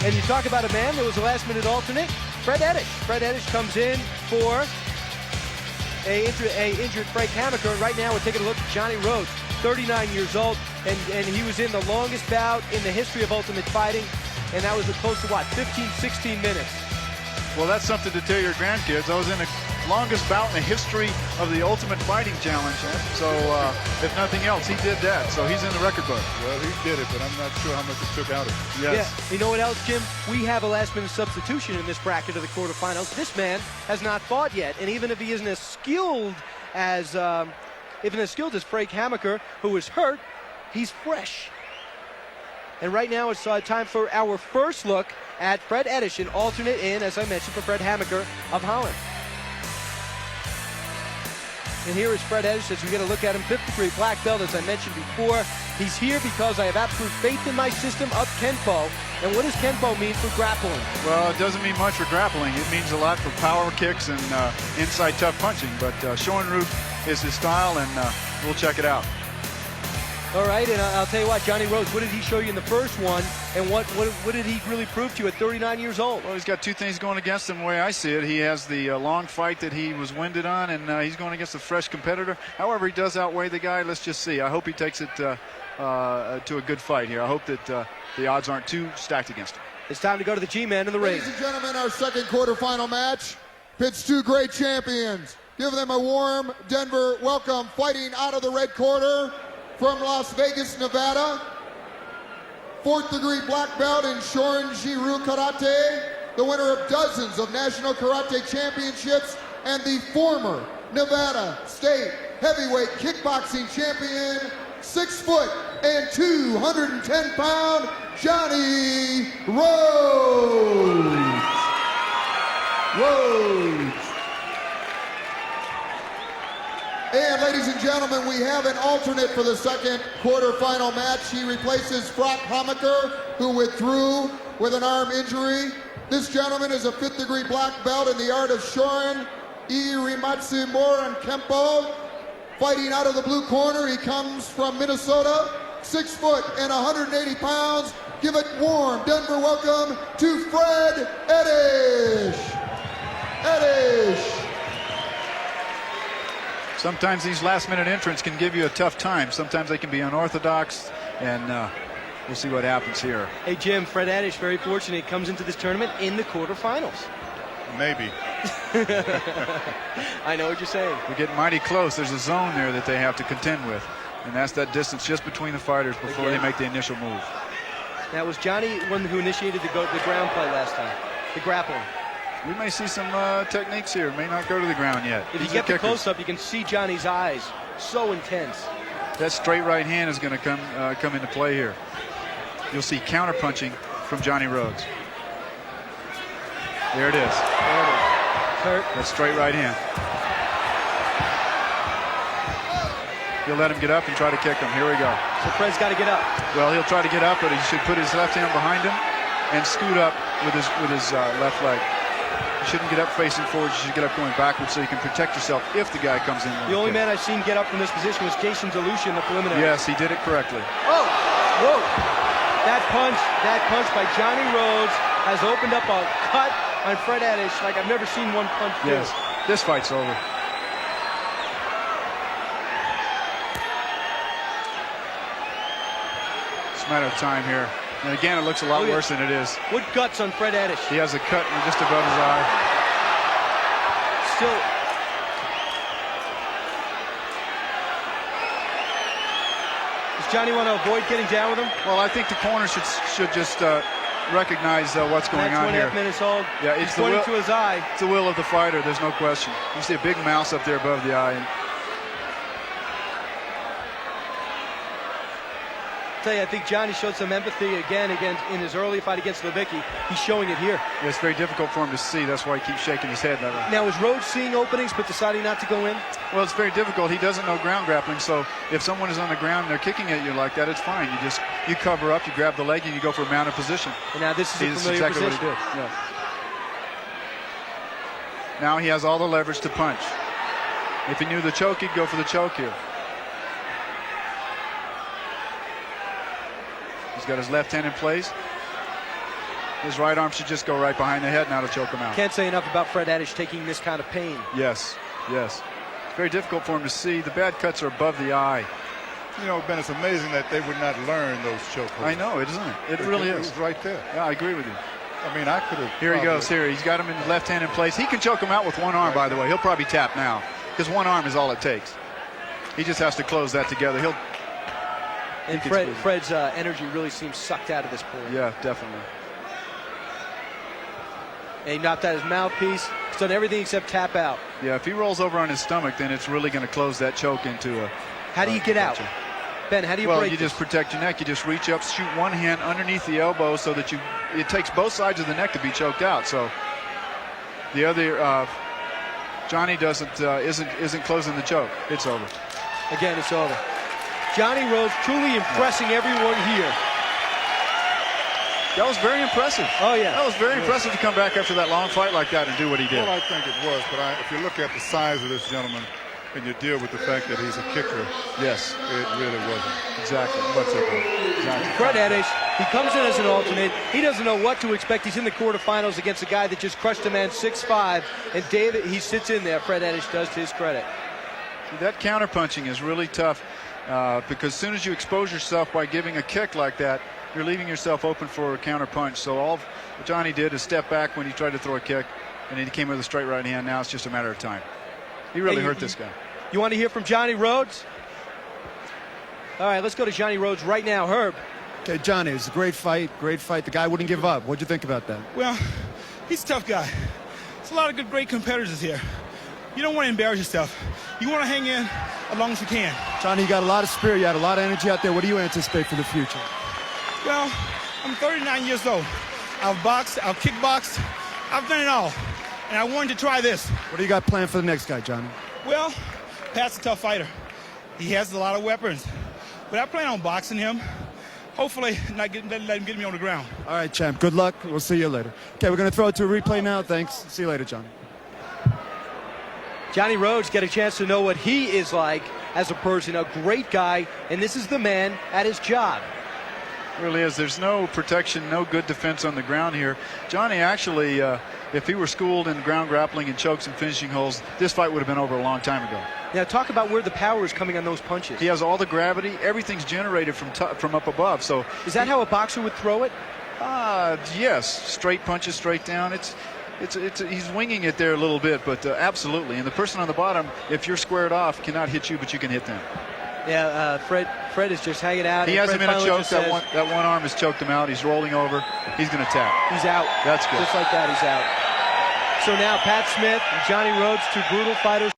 And you talk about a man that was a last-minute alternate, Fred Ettish. Fred Ettish comes in for a injured Frank Hammaker. And right now we're taking a look at Johnny Rhodes, 39 years old, and he was in the longest bout in the history of Ultimate Fighting, and that was close to, what, 15, 16 minutes. Well, that's something to tell your grandkids. I was in the longest bout in the history of the Ultimate Fighting Challenge. So, if nothing else, he did that. So he's in the record book. Well, he did it, but I'm not sure how much it took out of him. Yes. Yeah. You know what else, Jim? We have a last-minute substitution in this bracket of the quarterfinals. This man has not fought yet, and even if he isn't as skilled as Frank Hammaker, who was hurt, he's fresh. And right now it's time for our first look at Fred Ettish, an alternate in, as I mentioned, for Fred Hammaker of Holland. And here is Fred Ettish as we get a look at him, 5th degree black belt, as I mentioned before. He's here because I have absolute faith in my system of Kenpo. And what does Kenpo mean for grappling? Well, it doesn't mean much for grappling. It means a lot for power kicks and inside tough punching. But Shorin-ryu is his style, and we'll check it out. All right, and I'll tell you what, Johnny Rhodes, what did he show you in the first one, and what did he really prove to you at 39 years old? Well, he's got two things going against him the way I see it. He has the long fight that he was winded on, and he's going against a fresh competitor. However, he does outweigh the guy. Let's just see. I hope he takes it to a good fight here. I hope that the odds aren't too stacked against him. It's time to go to the G-Man in the ring. Ladies and gentlemen, our second quarterfinal match pits two great champions. Give them a warm Denver welcome. Fighting out of the red corner, from Las Vegas, Nevada, 4th degree black belt in Shorin-ryu Karate, the winner of dozens of national karate championships, and the former Nevada State heavyweight kickboxing champion, 6 foot and 210 pound, Johnny Rhodes. And ladies and gentlemen, we have an alternate for the second quarterfinal match. He replaces Frank Hammaker, who withdrew with an arm injury. This gentleman is a 5th degree black belt in the art of Shorin, Irimatsu Moran Kempo. Fighting out of the blue corner, he comes from Minnesota, 6 foot and 180 pounds. Give it warm Denver welcome to Fred Ettish. Sometimes these last-minute entrants can give you a tough time. Sometimes they can be unorthodox, and we'll see what happens here. Hey, Jim, Fred Ettish, very fortunate. He comes into this tournament in the quarterfinals. Maybe. I know what you're saying. We're getting mighty close. There's a zone there that they have to contend with, and that's that distance just between the fighters before they make the initial move. That was Johnny, one who initiated the ground play last time, the grappling. We may see some techniques here. May not go to the ground yet. If you get the close-up, you can see Johnny's eyes. So intense. That straight right hand is going to come into play here. You'll see counter-punching from Johnny Rhodes. There it is. Kurt. That straight right hand. He'll let him get up and try to kick him. Here we go. So Fred's got to get up. Well, he'll try to get up, but he should put his left hand behind him and scoot up with his left leg. You shouldn't get up facing forward. You should get up going backwards so you can protect yourself if the guy comes in. The only man I've seen get up from this position was Jason DeLucia in the preliminary. Yes, he did it correctly. Oh, whoa. That punch by Johnny Rhodes has opened up a cut on Fred Ettish like I've never seen one punch do. Yes, this fight's over. It's a matter of time here. And again, it looks a lot worse than it is. What guts on Fred Ettish? He has a cut just above his eye. Still. Does Johnny want to avoid getting down with him? Well, I think the corner should just recognize what's going on here. That's 2.5 minutes old. Yeah, He's pointing to his eye. It's the will of the fighter. There's no question. You see a big mouse up there above the eye. I think Johnny showed some empathy again in his early fight against Levicki. He's showing it here. Yeah, it's very difficult for him to see. That's why he keeps shaking his head that way. Now, is Rhodes seeing openings but deciding not to go in? Well, it's very difficult. He doesn't know ground grappling, so if someone is on the ground and they're kicking at you like that, it's fine. You cover up, you grab the leg, and you go for a mounted position. And now this is a familiar exactly position. What he did. Yeah. Now he has all the leverage to punch. If he knew the choke, he'd go for the choke here. He's got his left hand in place. His right arm should just go right behind the head, and that'll choke him out. Can't say enough about Fred Ettish taking this kind of pain. Yes, yes. It's very difficult for him to see. The bad cuts are above the eye. You know, Ben, it's amazing that they would not learn those chokeholds. I know, isn't it? It really is. It was right there. Yeah, I agree with you. I mean, I could have. Here he goes. Here, he's got him in the left hand in place. He can choke him out with one arm, by the way. He'll probably tap now because one arm is all it takes. He just has to close that together. And Fred's energy really seems sucked out of this point. Yeah, definitely. And he knocked out his mouthpiece. He's done everything except tap out. Yeah, if he rolls over on his stomach, then it's really going to close that choke into a. How do you get out? Ben, how do you break Well, you just protect your neck. You just reach up, shoot one hand underneath the elbow so that it takes both sides of the neck to be choked out. So the other, Johnny isn't closing the choke. It's over. Again, it's over. Johnny Rhodes truly impressing everyone here. That was very impressive. Oh, yeah. That was very impressive to come back after that long fight like that and do what he did. Well, I think it was, but if you look at the size of this gentleman and you deal with the fact that he's a kicker, yes, it really wasn't. Exactly. Exactly. Fred Ettish, he comes in as an alternate. He doesn't know what to expect. He's in the quarterfinals against a guy that just crushed a man 6'5", and David, he sits in there. Fred Ettish does to his credit. That counterpunching is really tough because as soon as you expose yourself by giving a kick like that, you're leaving yourself open for a counterpunch. So all Johnny did is step back when he tried to throw a kick, and he came with a straight right hand. Now it's just a matter of time. He really hurt this guy. You want to hear from Johnny Rhodes? All right, let's go to Johnny Rhodes right now. Herb. Okay, Johnny, it was a great fight, great fight. The guy wouldn't give up. What'd you think about that? Well, he's a tough guy. There's a lot of great competitors here. You don't want to embarrass yourself. You want to hang in as long as you can. Johnny, you got a lot of spirit. You had a lot of energy out there. What do you anticipate for the future? Well, I'm 39 years old. I've boxed, I've kickboxed, I've done it all. And I wanted to try this. What do you got planned for the next guy, Johnny? Well, Pat's a tough fighter. He has a lot of weapons. But I plan on boxing him. Hopefully, not let him get me on the ground. All right, champ. Good luck. We'll see you later. Okay, we're going to throw it to a replay now. Thanks. See you later, Johnny. Johnny Rhodes get a chance to know what he is like as a person, a great guy, and this is the man at his job. It really is. There's no protection, no good defense on the ground here. Johnny actually, if he were schooled in ground grappling and chokes and finishing holds, this fight would have been over a long time ago. Now talk about where the power is coming on those punches. He has all the gravity. Everything's generated from up above. So is that how a boxer would throw it? Yes, straight punches, straight down. He's winging it there a little bit, but absolutely. And the person on the bottom, if you're squared off, cannot hit you, but you can hit them. Yeah, Fred is just hanging out. He has him in a choke. That one arm has choked him out. He's rolling over. He's going to tap. He's out. That's good. Just like that, he's out. So now Pat Smith and Johnny Rhodes, two brutal fighters.